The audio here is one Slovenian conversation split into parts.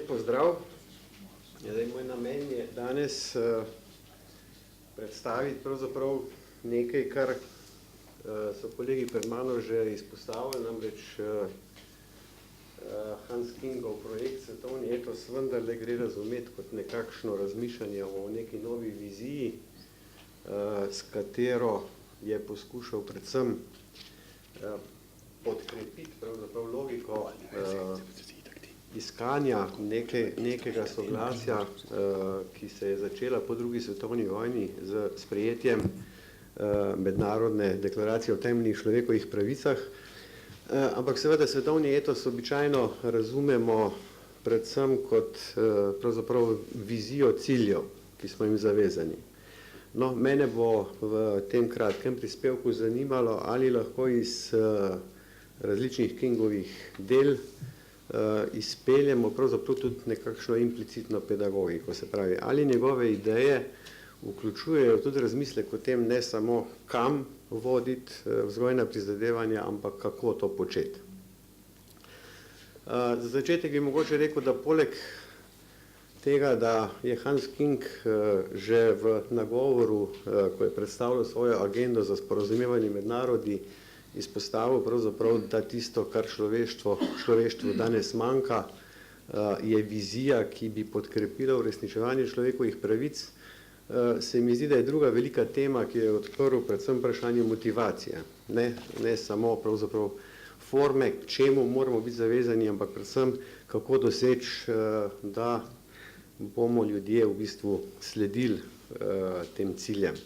pozdrav. Moj namen je danes predstaviti pravzaprav nekaj, kar so kolegi pred mano že izpostavili, namreč Hans Kingov projekt Svetovni etos vendarle gre razumeti kot nekakšno razmišljanje o neki novi viziji, s katero je poskušal predvsem podkrepiti pravzaprav logiko iskanja nekega soglasja, ki se je začela po drugi svetovni vojni z sprejetjem mednarodne deklaracije o temeljnih človekovih pravicah. Ampak seveda svetovni etos običajno razumemo predvsem kot pravzaprav vizijo ciljev, ki smo jim zavezani. No, mene bo v tem kratkem prispevku zanimalo, ali lahko iz različnih Kingovih del izpeljemo pravzaprav tudi nekakšno implicitno pedagogiko, se pravi, ali njegove ideje vključujejo tudi razmislek o tem, ne samo kam voditi vzgojna prizadevanja, ampak kako to početi. Za začetek bi mogoče rekel, da poleg tega, da je Hans King že v nagovoru, ko je predstavljal svojo agendo za sporazumevanje med narodi, izpostavil pravzaprav, da tisto, kar človeštvu danes manjka, je vizija, ki bi podkrepila uresničevanje človekovih pravic. Se mi zdi, da je druga velika tema, ki je odprl predvsem vprašanje motivacije. Ne samo pravzaprav forme, k čemu moramo biti zavezani, ampak predvsem kako doseči, da bomo ljudje v bistvu sledili tem ciljem.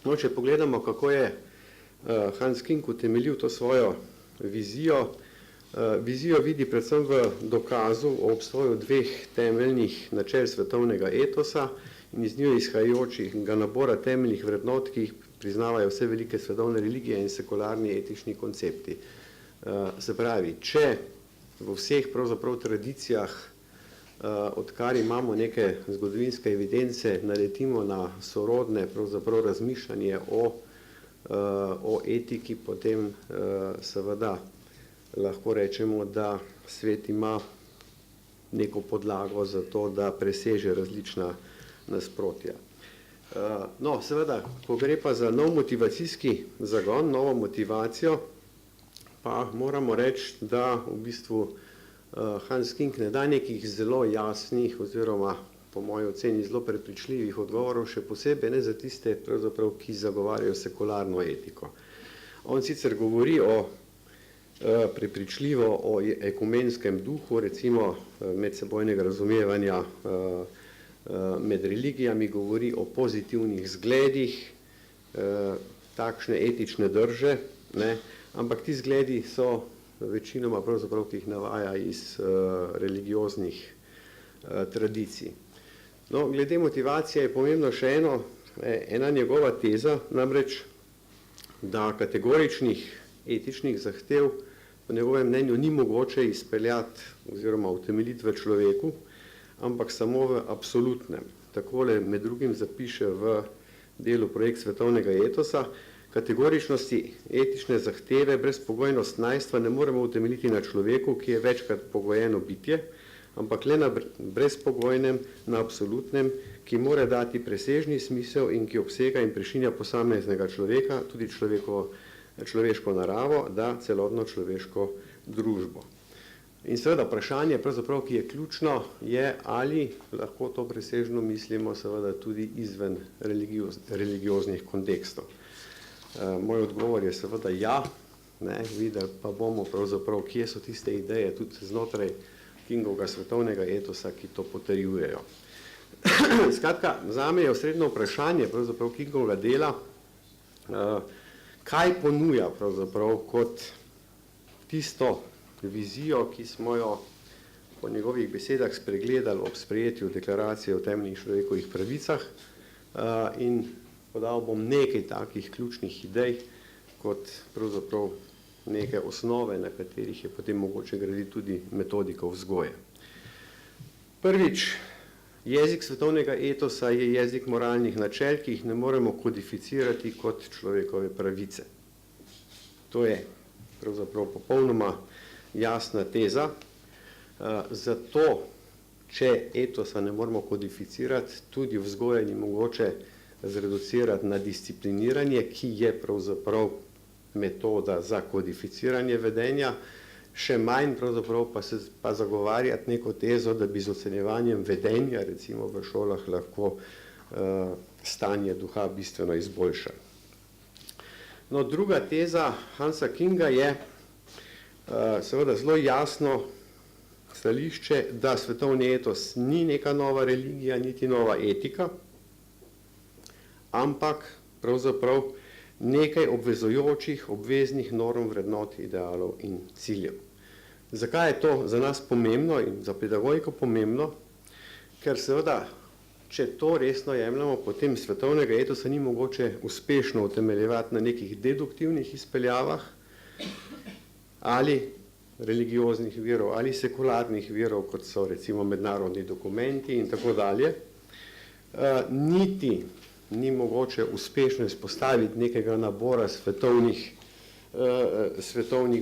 No, če pogledamo, kako je Hans King utemeljil to svojo vizijo. Vizijo vidi predvsem v dokazu o obstoju dveh temeljnih načel svetovnega etosa in iz njo izhajajočih nabora temeljnih vrednot, ki jih priznavajo vse velike svetovne religije in sekularni etični koncepti. Se pravi, če v vseh pravzaprav tradicijah, odkar imamo neke zgodovinske evidence, naletimo na sorodne pravzaprav razmišljanje o etiki, potem seveda lahko rečemo, da svet ima neko podlago za to, da preseže različna nasprotja. No, seveda, ko gre pa za nov motivacijski zagon, novo motivacijo, pa moramo reči, da v bistvu Hans King ne da nekih zelo jasnih oziroma po moji oceni zelo prepričljivih odgovorov, še posebej ne za tiste, pravzaprav, ki zagovarjajo sekularno etiko. On sicer govori prepričljivo o ekumenskem duhu, recimo medsebojnega razumevanja med religijami, govori o pozitivnih zgledih, takšne etične drže, ampak ti zgledi so večinoma pravzaprav, ki jih navaja iz religioznih tradicij. No, glede motivacije je pomembno še ena njegova teza, namreč, da kategoričnih etičnih zahtev po njegovem mnenju ni mogoče izpeljati oziroma utemeljiti v človeku, ampak samo v absolutnem. Takole med drugim zapiše v delu projekt Svetovnega etosa: kategoričnosti etične zahteve brezpogojnost najstva ne moremo utemeljiti na človeku, ki je večkrat pogojeno bitje, ampak le na brezpogojnem, na absolutnem, ki mora dati presežni smisel in ki obsega in prešinja posameznega človeka, tudi človeško naravo, da celotno človeško družbo. In seveda vprašanje, pravzaprav, ki je ključno, je, ali lahko to presežno mislimo seveda tudi izven religioznih kontekstov. Moj odgovor je seveda ja, videli pa bomo pravzaprav, kje so tiste ideje tudi znotraj Kingovega svetovnega etosa, ki to potrjujejo. Skratka, zame je osrednjo vprašanje pravzaprav Kingovega dela, kaj ponuja pravzaprav kot tisto vizijo, ki smo jo po njegovih besedah spregledali ob sprejetju deklaracije o temeljnih človekovih pravicah, in podal bom nekaj takih ključnih idej kot pravzaprav neke osnove, na katerih je potem mogoče graditi tudi metodiko vzgoje. Prvič, jezik svetovnega etosa je jezik moralnih načel, ki jih ne moremo kodificirati kot človekove pravice. To je pravzaprav popolnoma jasna teza. Zato, če etosa ne moramo kodificirati, tudi vzgoje ni mogoče zreducirati na discipliniranje, ki je pravzaprav metoda za kodificiranje vedenja, še manj pravzaprav pa zagovarjati neko tezo, da bi z ocenjevanjem vedenja recimo v šolah lahko stanje duha bistveno izboljša. No, druga teza Hansa Kinga je seveda zelo jasno stališče, da svetovni etos ni neka nova religija, niti nova etika, ampak pravzaprav nekaj obvezujočih, obveznih norm, vrednot, idealov in ciljev. Zakaj je to za nas pomembno in za pedagogiko pomembno? Ker seveda, če to resno jemljamo, potem svetovnega etosa ni mogoče uspešno utemeljevati na nekih deduktivnih izpeljavah ali religioznih virov ali sekularnih virov, kot so recimo mednarodni dokumenti in tako dalje, niti ni mogoče uspešno izpostaviti nekega nabora svetovnih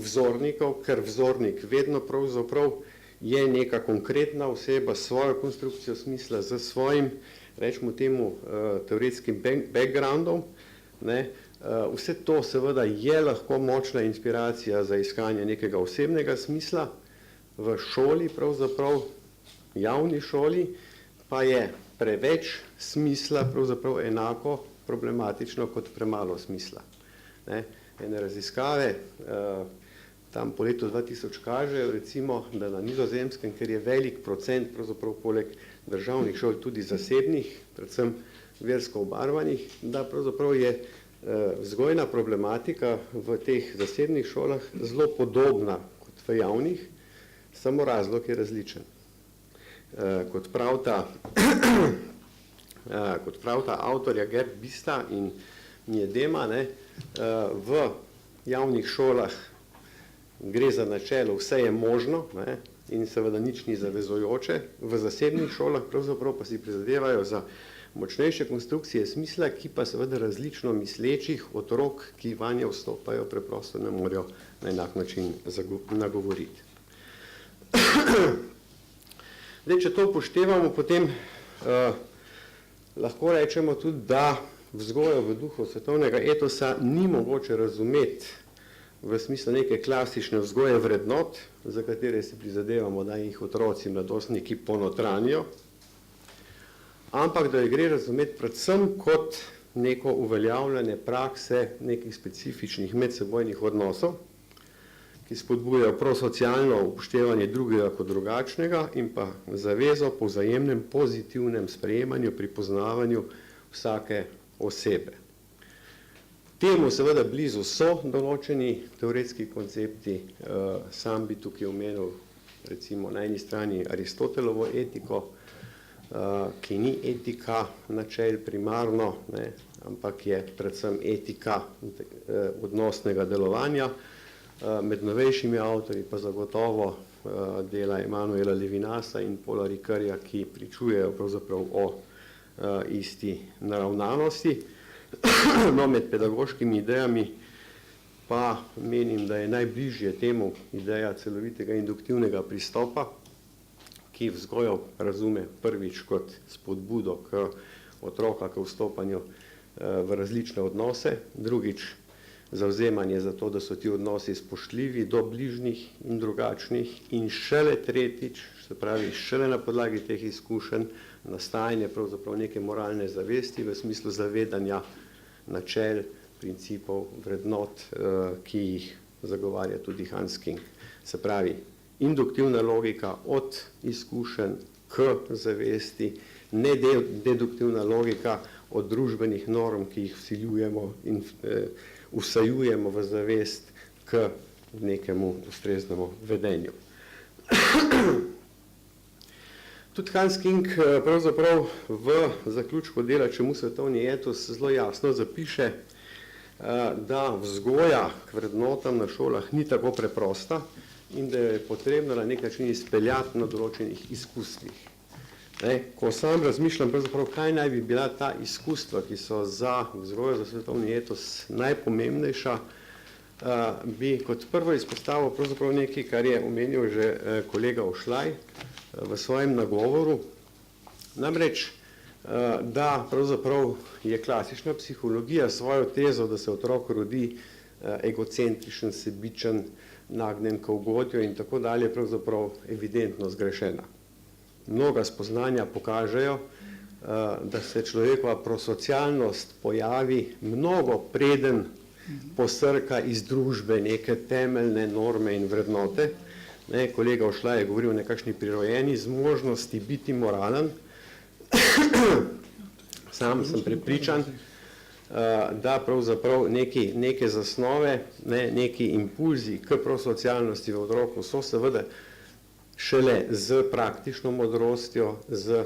vzornikov, ker vzornik vedno pravzaprav je neka konkretna oseba s svojo konstrukcijo smisla, z svojim, rečemo temu, teoretskim backgroundom. Vse to seveda je lahko močna inspiracija za iskanje nekega osebnega smisla v šoli, pravzaprav javni šoli, pa je preveč smisla pravzaprav enako problematično kot premalo smisla. Ene raziskave tam po letu 2000 kažejo recimo, da na Nizozemskem, ker je velik procent pravzaprav poleg državnih šol tudi zasebnih, predvsem versko obarvanih, da pravzaprav je vzgojna problematika v teh zasebnih šolah zelo podobna kot v javnih, samo razlog je različen. Kot pravita avtorja Gerd Bista in Njedema, v javnih šolah gre za načelo vse je možno in seveda nič ni zavezujoče, v zasebnih šolah pravzaprav pa si prizadevajo za močnejše konstrukcije smisla, ki pa seveda različno mislečih otrok, ki vanje vstopajo, preprosto ne morejo na enak način nagovoriti. Zdaj, če to upoštevamo, potem lahko rečemo tudi, da vzgojo v duhu svetovnega etosa ni mogoče razumeti v smislu neke klasične vzgoje vrednot, za katere si prizadevamo, da jih otroci in mladostniki ponotranijo, ampak da jo gre razumeti predvsem kot neko uveljavljanje prakse nekih specifičnih medsebojnih odnosov, ki spodbujajo prosocialno upoštevanje drugega kot drugačnega in pa zavezo po vzajemnem pozitivnem sprejemanju, pripoznavanju vsake osebe. Temu seveda blizu so določeni teoretski koncepti, sam bi tukaj omenil recimo na eni strani Aristotelovo etiko, ki ni etika načel primarno, ampak je predvsem etika odnosnega delovanja. Med novejšimi avtorji pa zagotovo dela Emanuela Levinasa in Paula Ricoeur'a, ki pričujejo pravzaprav o isti naravnanosti. No, med pedagoškimi idejami pa menim, da je najbližje temu ideja celovitega induktivnega pristopa, ki vzgojo razume prvič kot spodbudo k otroka, k vstopanju v različne odnose, drugič zavzemanje za to, da so ti odnosi spoštljivi do bližnjih in drugačnih in šele tretjič, se pravi šele na podlagi teh izkušenj, nastajanje pravzaprav neke moralne zavesti v smislu zavedanja načel, principov, vrednot, ki jih zagovarja tudi Hans King. Se pravi, induktivna logika od izkušenj k zavesti, ne deduktivna logika od družbenih norm, ki jih vsiljujemo in vsajujemo v zavest k nekemu ustreznemu vedenju. Tudi Hans King pravzaprav v zaključku dela Čemu svetovni etos zelo jasno zapiše, da vzgoja k vrednotam na šolah ni tako preprosta in da je potrebno na nek način izpeljati na določenih izkustvih. Ko sam razmišljam, kaj naj bi bila ta izkustva, ki so za vzgojo za svetovni etos najpomembnejša, bi kot prvo izpostavil pravzaprav nekaj, kar je omenil že kolega Ošlaj v svojem nagovoru. Namreč, da pravzaprav je klasična psihologija svojo tezo, da se otrok rodi egocentričen, sebičen, nagnjen k ugodju in tako dalje, pravzaprav evidentno zgrešena. Mnoga spoznanja pokažejo, da se človekova prosocialnost pojavi mnogo preden posrka iz družbe neke temeljne norme in vrednote. Kolega Ošlaj je govoril o nekakšni prirojeni zmožnosti biti moralen. Sam sem prepričan, da pravzaprav neke zasnove, neki impulzi k prosocialnosti v otroku so seveda šele z praktično modrostjo, z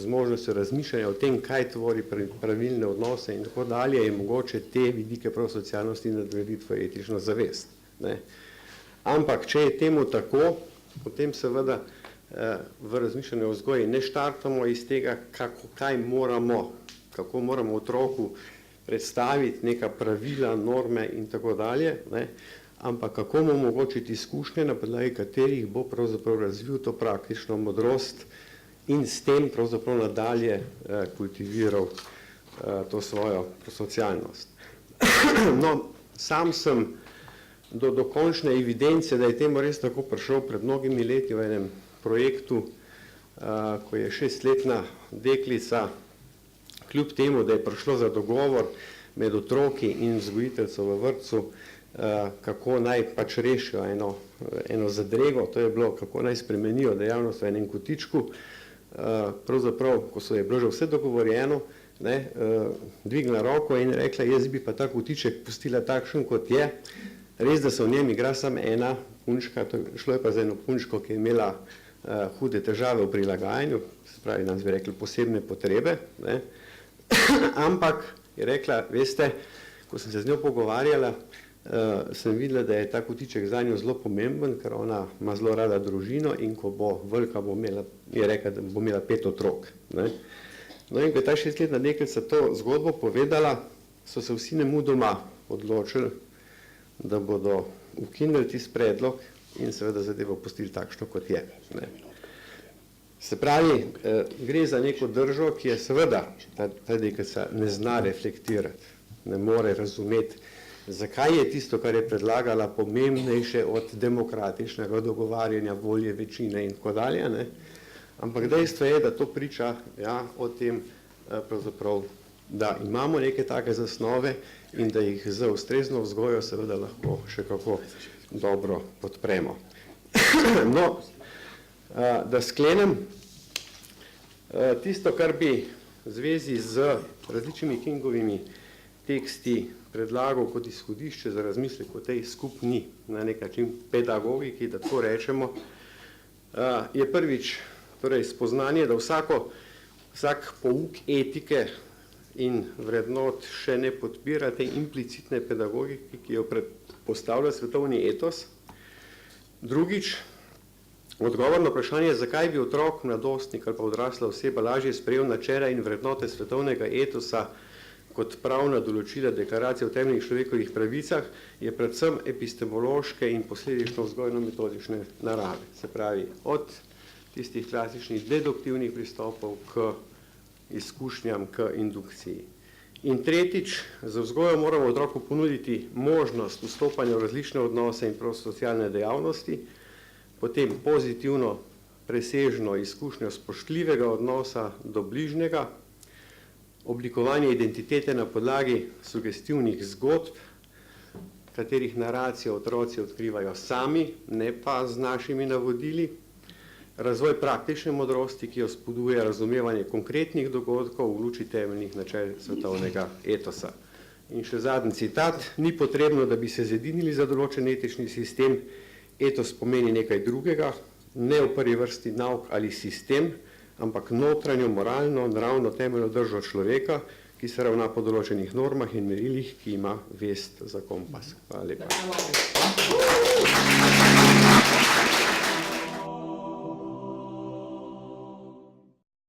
možnostjo razmišljanja o tem, kaj tvori pravilne odnose in tako dalje, je mogoče te vidike prosocialnosti nadgraditi v etično zavest. Ampak, če je temu tako, potem seveda v razmišljanju o vzgoji ne štartamo iz tega, kako moramo otroku predstaviti neka pravila, norme in tako dalje, ampak kako mu omogočiti izkušnje, na podlagi katerih bo pravzaprav razvil to praktično modrost in s tem pravzaprav nadalje kultiviral to svojo prosocialnost. No, sam sem do dokončne evidence, da je temu res tako prišel pred mnogimi leti v enem projektu, ko je 6-letna deklica, kljub temu, da je prišlo za dogovor med otroki in vzgojiteljco v vrtcu, kako naj pač rešijo eno zadrego, to je bilo, kako naj spremenijo dejavnost v enem kotičku. Pravzaprav, ko je bilo že vse dogovorjeno, dvignila roko in rekla, jaz bi pa ta kotiček pustila takšen, kot je. Res, da se v njem igra samo ena punčka, šlo je pa za eno punčko, ki je imela hude težave v prilagajanju, se pravi, nas bi rekli posebne potrebe, ampak je rekla, veste, ko sem se z njo pogovarjala, sem videla, da je ta kotiček za njo zelo pomemben, ker ona ima zelo rada družino in ko bo velika, je rekla, da bo imela 5 otrok. No in ko je ta 6-letna deklica to zgodbo povedala, so se vsi nemudoma odločili, da bodo ukinili tisti predlog in seveda zadevo pustili takšno, kot je. Se pravi, gre za neko držo, ki je seveda, ta deklica ne zna reflektirati, ne more razumeti, zakaj je tisto, kar je predlagala, pomembnejše od demokratičnega dogovarjanja volje večine in tako dalje. Ampak dejstvo je, da to priča o tem, pravzaprav, da imamo neke take zasnove in da jih z ustrezno vzgojo seveda lahko še kako dobro podpremo. No, da sklenem, tisto, kar bi v zvezi z različnimi Kingovimi teksti predlagal kot izhodišče za razmislek o tej skupni, na nek način pedagogiki, da tako rečemo, je prvič torej spoznanje, da vsak pouk etike in vrednot še ne podpira te implicitne pedagogike, ki jo predpostavlja svetovni etos. Drugič, odgovor na vprašanje, zakaj bi otrok, mladostnik ali pa odrasla oseba lažje sprejel načela in vrednote svetovnega etosa kot pravna določila deklaracije o temeljnih človekovih pravicah, je predvsem epistemološke in posledično vzgojno-metodične narave. Se pravi, od tistih klasičnih deduktivnih pristopov k izkušnjam, k indukciji. In tretjič, za vzgojo moramo otroku ponuditi možnost vstopanja v različne odnose in prosocialne dejavnosti, potem pozitivno presežno izkušnjo spoštljivega odnosa do bližnjega, oblikovanje identitete na podlagi sugestivnih zgodb, katerih naracijo otroci odkrivajo sami, ne pa z našimi navodili, razvoj praktične modrosti, ki jo spodbuja razumevanje konkretnih dogodkov v luči temeljnih načel svetovnega etosa. In še zadnji citat, ni potrebno, da bi se zedinili za določen etični sistem, etos pomeni nekaj drugega, ne v prvi vrsti nauk ali sistem, ampak notranjo, moralno, naravno temeljno držo človeka, ki se ravna po določenih normah in merilih, ki ima vest za kompas. Hvala lepa.